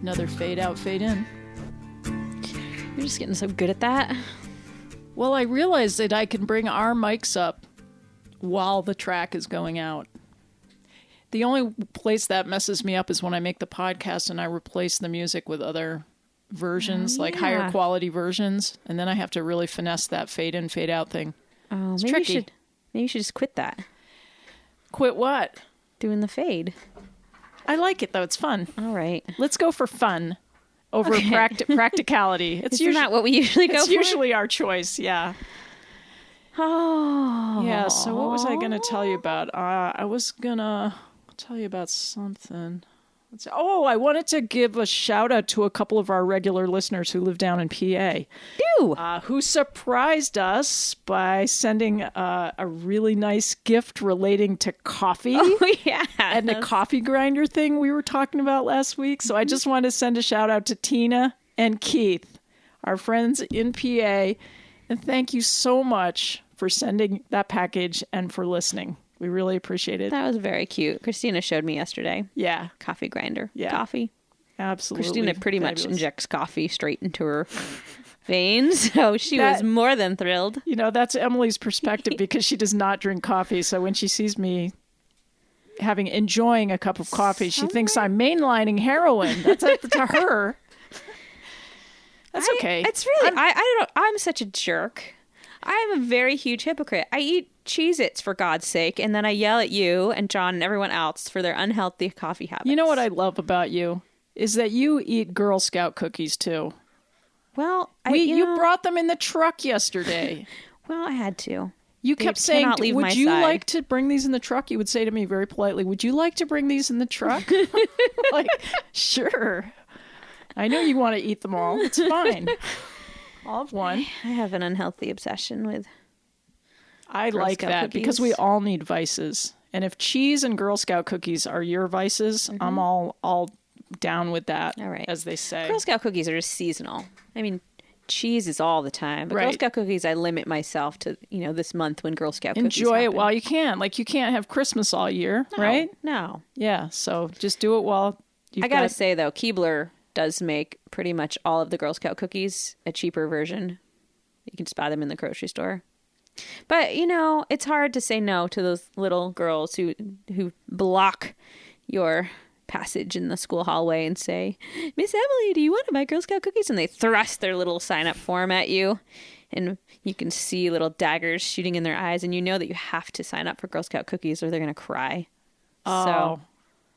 Another fade out, fade in. You're just getting so good at that. Well, I realized that I can bring our mics up while the track is going out. The only place that messes me up is when I make the podcast and I replace the music with other versions, like higher quality versions, and then I have to really finesse that fade in, fade out thing. Oh, It's maybe tricky. you should just quit that. Quit what? Doing the fade. I like it though. It's fun. All right. Let's go for fun over practicality. It's Isn't that what we usually go it's for? usually our choice. Yeah. Oh. Yeah. So what was I going to tell you about? I was gonna tell you about something. I wanted to give a shout out to a couple of our regular listeners who live down in PA. Ew. Who surprised us by sending a really nice gift relating to coffee. Oh, yeah. And the coffee grinder thing we were talking about last week. So I just wanted to send a shout out to Tina and Keith, our friends in PA. And thank you so much for sending that package and for listening. We really appreciate it. That was very cute. Kristina showed me yesterday. Yeah, Coffee grinder. Yeah. Coffee. absolutely. Kristina pretty much fabulous. injects coffee straight into her veins. So she was more than thrilled. You know, that's Emily's perspective because she does not drink coffee. So when she sees me enjoying a cup of coffee, she thinks I'm mainlining heroin. That's to her. That's okay. It's really, I don't, I'm such a jerk. I am a very huge hypocrite. I eat Cheez-Its for God's sake, and then I yell at you and John and everyone else for their unhealthy coffee habits. You know what I love about you is that you eat Girl Scout cookies too. Well, You brought them in the truck yesterday. Well, I had to. You They kept saying, cannot leave would my you side." like to bring these in the truck? You would say to me very politely, would you like to bring these in the truck? Like, sure. I know you want to eat them all. It's fine. I'll have one. I have an unhealthy obsession with. I Girl like Scout that cookies. because we all need vices. And if cheese and Girl Scout cookies are your vices, I'm all down with that, All right. as they say. Girl Scout cookies are just seasonal. I mean, cheese is all the time. But Girl Right. Scout cookies, I limit myself to, this month when Girl Scout cookies Enjoy it happen. while you can. Like, you can't have Christmas all year, right? No. Yeah, so just do it while you've I gotta got... say, though, Keebler does make pretty much all of the Girl Scout cookies a cheaper version. You can just buy them in the grocery store. But, it's hard to say no to those little girls who block your passage in the school hallway and say, Miss Emily, do you want to buy Girl Scout cookies? And they thrust their little sign-up form at you. And you can see little daggers shooting in their eyes. And you know that you have to sign up for Girl Scout cookies or they're going to cry. Oh, So,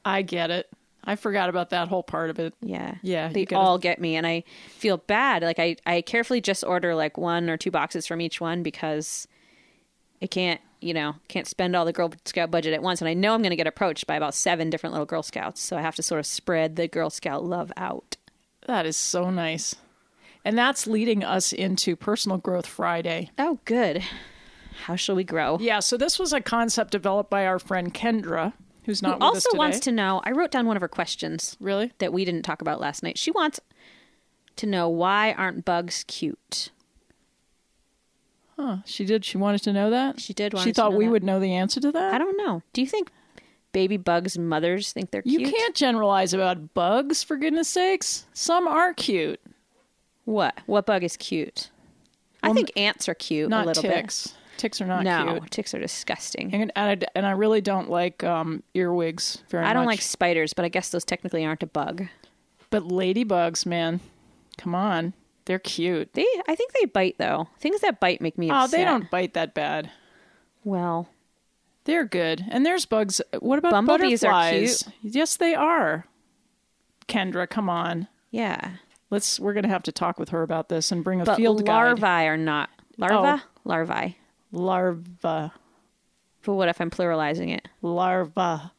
I get it. I forgot about that whole part of it. yeah. Yeah, They you gotta- all get me. And I feel bad. Like, I carefully just order like 1 or 2 boxes from each one because I can't spend all the Girl Scout budget at once. And I know I'm going to get approached by about 7 different little Girl Scouts. So I have to sort of spread the Girl Scout love out. That is so nice. And that's leading us into Personal Growth Friday. Oh, good. How shall we grow? Yeah, so this was a concept developed by our friend Kendra, who's not Who with us also today. wants to know, I wrote down one of her questions Really? that we didn't talk about last night. She wants to know, why aren't bugs cute? Huh. She did. She wanted to know that? She did want She to thought know we that. would know the answer to that? I don't know. Do you think baby bugs' mothers think they're You cute? can't generalize about bugs, for goodness sakes. Some are cute. What? What bug is cute? I think ants are cute a Not little ticks. bit. Ticks are not No, cute. ticks are disgusting. And I really don't like earwigs very much. I don't like spiders, but I guess those technically aren't a bug. But ladybugs, man, come on. They're cute. I think they bite, though. Things that bite make me upset. Oh, they don't bite that bad. Well, they're good. And there's bugs. What about bumblebees butterflies? are cute. Yes, they are. Kendra, come on. yeah. We're going to have to talk with her about this and bring a But field larvae guide. are not. Larva? Oh. Larvae. Larva. But what if I'm pluralizing it? Larva.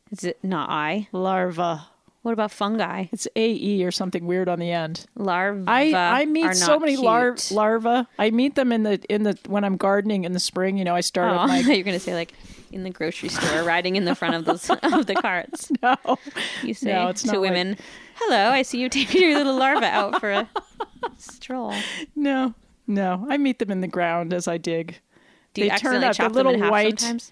Is it not I? Larva. What about fungi? It's AE or something weird on the end. Larva. I are meet so not many cute. larvae. I meet them in the when I'm gardening in the spring. You know, I start Oh, at my you're going to say like in the grocery store, riding in the front of those of the carts. no. You say No, it's not to like- women, "Hello, I see you taking your little larva out for a stroll." No. I meet them in the ground as I dig. Do you They turn accidentally up. chop They're them in little half white. sometimes?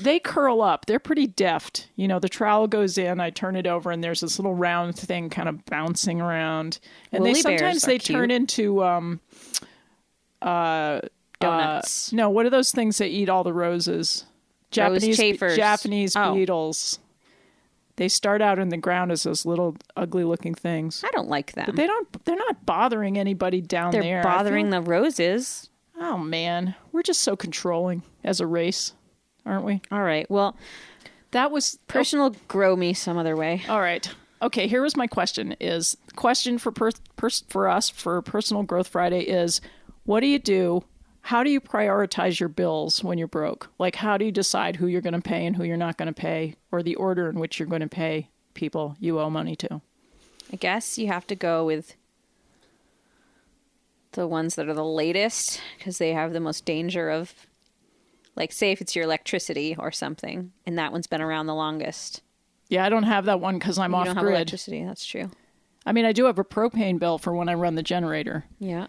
They curl up. They're pretty deft. You know, the trowel goes in, I turn it over, and there's this little round thing kind of bouncing around. And Woolly they sometimes bears are they turn cute. into Donuts. no, what are those things that eat all the roses? Rose chafers. Japanese Oh. beetles. They start out in the ground as those little ugly looking things. I don't like them. But they're not bothering anybody down there. They're I bothering feel- the roses. Oh man, we're just so controlling as a race, aren't we? All right. Well, That was personal grow me some other way. All right. Okay, here was my question. Question for us for Personal Growth Friday is, what do you do? How do you prioritize your bills when you're broke? Like, how do you decide who you're going to pay and who you're not going to pay, or the order in which you're going to pay people you owe money to? I guess you have to go with the ones that are the latest because they have the most danger of, like, say if it's your electricity or something, and that one's been around the longest. Yeah, I don't have that one because I'm You off don't have grid. electricity. That's true. I mean, I do have a propane bill for when I run the generator. Yeah.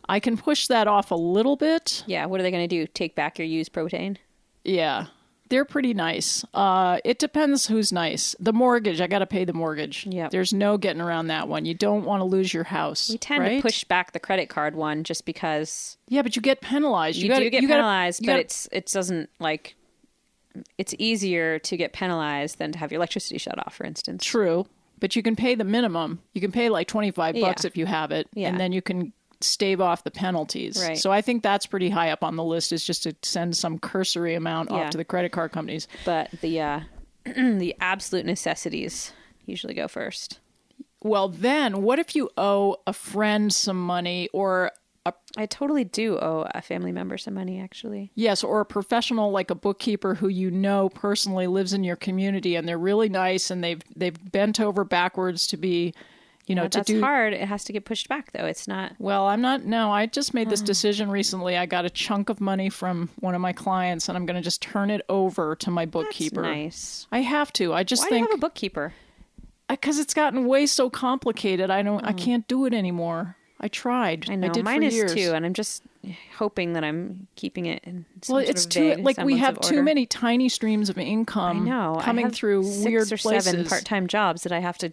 I can push that off a little bit. Yeah. What are they going to do? Take back your used propane? Yeah, they're pretty nice. It depends who's nice. The mortgage, I got to pay the mortgage. Yep. There's no getting around that one. You don't want to lose your house. We tend right? to push back the credit card one just because Yeah, but you get penalized. you do get penalized, but it doesn't, like, it's easier to get penalized than to have your electricity shut off, for instance. True, but you can pay the minimum. You can pay like $25 Yeah. if you have it, Yeah. and then you can stave off the penalties. Right. So I think that's pretty high up on the list, is just to send some cursory amount Yeah. off to the credit card companies. But the the absolute necessities usually go first. Well, then what if you owe a friend some money, or I totally do owe a family member some money, actually. yes, or a professional like a bookkeeper who you know personally lives in your community, and they're really nice, and they've bent over backwards to be, to That's do. hard. It has to get pushed back, though. It's not. Well, I'm not. No, I just made this decision recently. I got a chunk of money from one of my clients, and I'm going to just turn it over to my bookkeeper. That's nice. I have to. I just Why do you think have a bookkeeper? because it's gotten way so complicated. I can't do it anymore. I tried. I know. did Mine for is years. too, and I'm just hoping that I'm keeping it in some Well, sort it's of too vague like we semblance have of too order. many tiny streams of I income know. coming I have through 6 weird or places. 7 part-time jobs that I have to,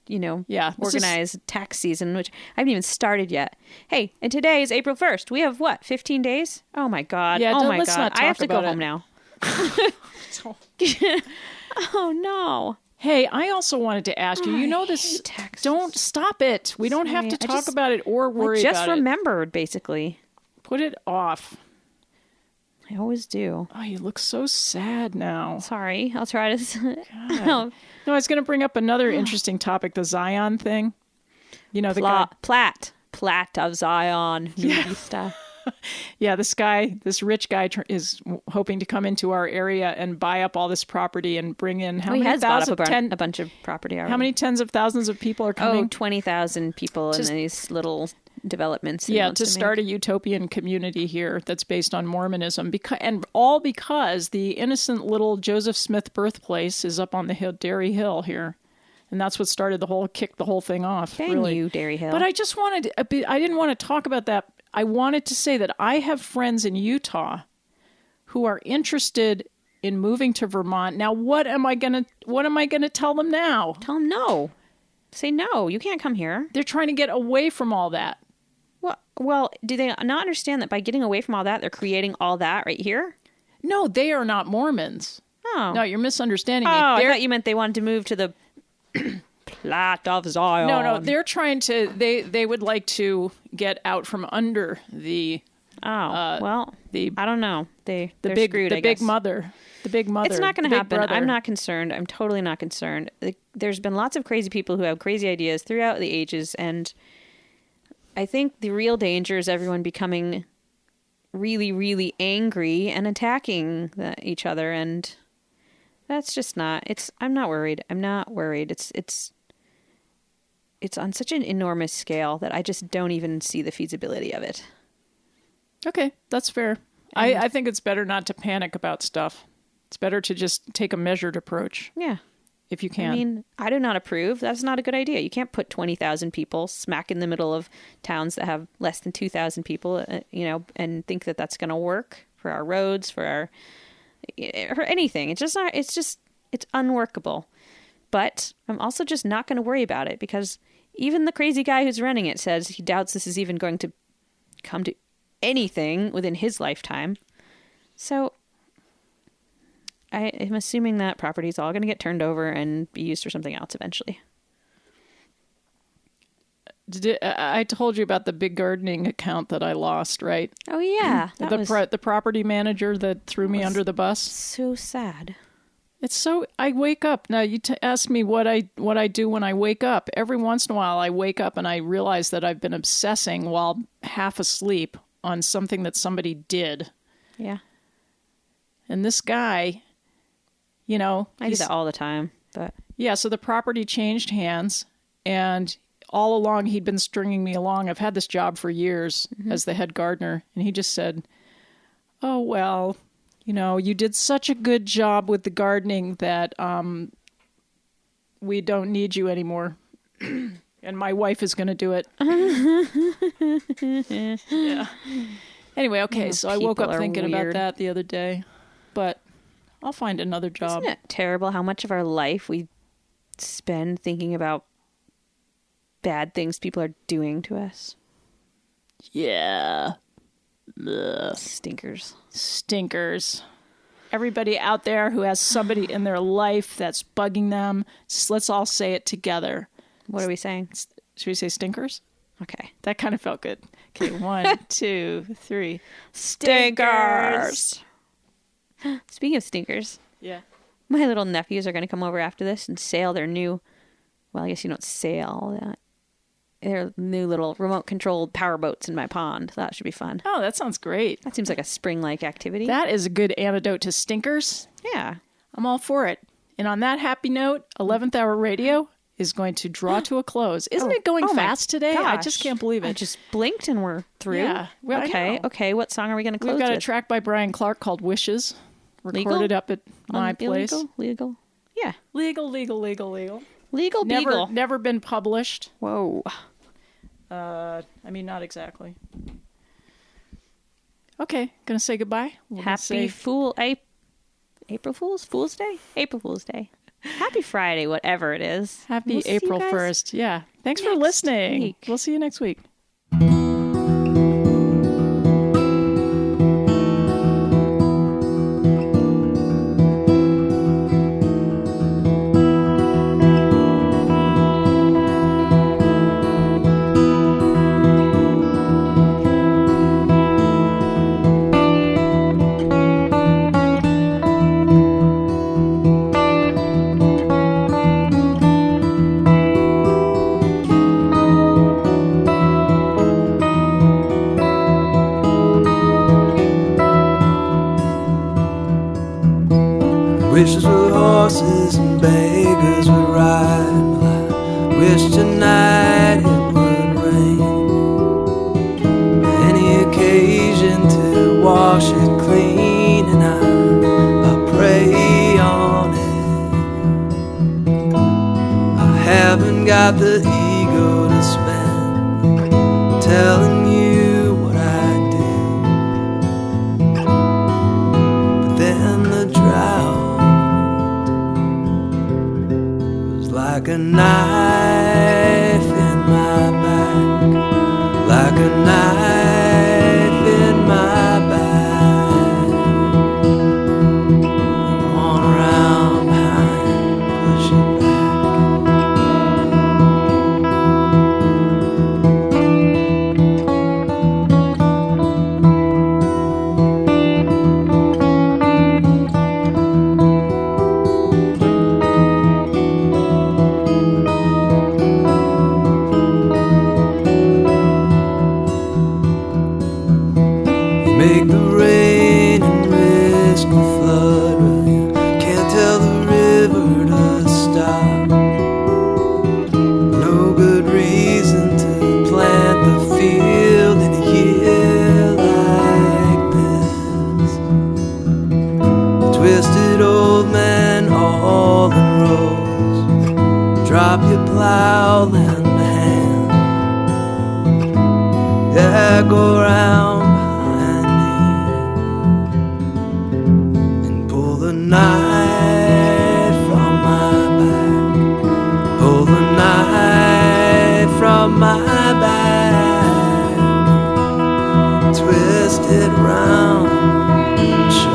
Yeah, this is- organize tax season, which I haven't even started yet. Hey, and today is April 1st. We have what, 15 days? Oh my God. Yeah, oh my let's God. not I have talk to go about home it. now. Oh no. Hey, I also wanted to ask you. You know this. hate taxes. Don't stop it. We don't have Sorry, to I talk just- about it or worry I just about remembered, basically. it. Put it off. I always do. Oh, you look so sad now. Sorry. I'll try to. No, I was going to bring up another interesting topic, the Zion thing. You know, the guy. Plat of Zion. Nudista. Yeah, this rich guy is hoping to come into our area and buy up all this property and bring in He many has bought thousands, up a bunch of property already. how many tens of thousands of people are coming? 20,000 people Just- in these little developments. he Yeah, wants to start a make. utopian community here that's based on Mormonism, because the innocent little Joseph Smith birthplace is up on the hill, Dairy Hill here, and that's what kicked the whole thing off. Dang really. you, Dairy Hill. But I just wanted I didn't want to talk about that. I wanted to say that I have friends in Utah who are interested in moving to Vermont. Now, what am I gonna tell them now? Tell him no. Say, no, you can't come here. They're trying to get away from all that. Well, do they not understand that by getting away from all that, they're creating all that right here? No, they are not Mormons. Oh. No, you're misunderstanding me. I thought you meant they wanted to move to the Plat of Zion. No, they're trying to, they would like to get out from under the... I don't know. They're big, screwed, the I big guess. mother. The big mother. It's not going to happen. Brother. I'm not concerned. I'm totally not concerned. There's been lots of crazy people who have crazy ideas throughout the ages, and I think the real danger is everyone becoming really, really angry and attacking each other, and that's just not. I'm not worried. I'm not worried. It's on such an enormous scale that I just don't even see the feasibility of it. Okay, that's fair. I think it's better not to panic about stuff. It's better to just take a measured approach. Yeah. If you can. I mean, I do not approve. That's not a good idea. You can't put 20,000 people smack in the middle of towns that have less than 2,000 people, and think that that's going to work for our roads, for anything. It's just not, it's unworkable. But I'm also just not going to worry about it because even the crazy guy who's running it says he doubts this is even going to come to anything within his lifetime. So I am assuming that property is all going to get turned over and be used for something else eventually. I told you about the big gardening account that I lost, right? Oh, yeah. The property manager that threw me under the bus. So sad. It's so... I wake up. Now, you ask me what I do when I wake up. Every once in a while, I wake up and I realize that I've been obsessing while half asleep on something that somebody did. Yeah. And this guy, I do that all the time. But yeah, so the property changed hands, and all along he'd been stringing me along. I've had this job for years as the head gardener, and he just said, oh, well, you did such a good job with the gardening that we don't need you anymore. And my wife is going to do it. Yeah. Anyway, okay, so I woke up thinking about that the other day. But I'll find another job. Isn't it terrible how much of our life we spend thinking about bad things people are doing to us? Yeah. Ugh. Stinkers. Everybody out there who has somebody in their life that's bugging them, let's all say it together. What are we saying? Should we say stinkers? Okay. That kind of felt good. Okay, 1, 2, 3. Stinkers! Speaking of stinkers. Yeah. My little nephews are going to come over after this and sail their new... Well, I guess you don't sail that. Their new little remote-controlled powerboats in my pond. That should be fun. Oh, that sounds great. That seems like a spring-like activity. That is a good antidote to stinkers. Yeah. I'm all for it. And on that happy note, 11th Hour Radio is going to draw to a close. Isn't it going fast today? Gosh. I just can't believe it. I just blinked and we're through. Yeah. Well, Okay. What song are we going to close We've got with? a track by Brian Clark called Wishes, recorded up at my place. Legal? Yeah. Legal. Legal beagle. Never been published. Whoa. Not exactly. Okay, gonna say goodbye. April Fool's Day? April Fool's Day. Happy Friday, whatever it is. Happy April 1st. Yeah. Thanks for listening. Week. We'll see you next week. Wishes were horses and beggars would ride. Well, I wish tonight it would rain. Any occasion to wash it clean, and I pray on it. I haven't got the ego to spend telling you what I did. But then the drought like a knife make the rain and risk the flood. Well, you can't tell the river to stop. No good reason to plant the field in a year like this. Twisted old man all in rows, drop your plow, lend a hand. Yeah, go round behind me and pull the knife from my back. Pull the knife from my back. Twist it round and show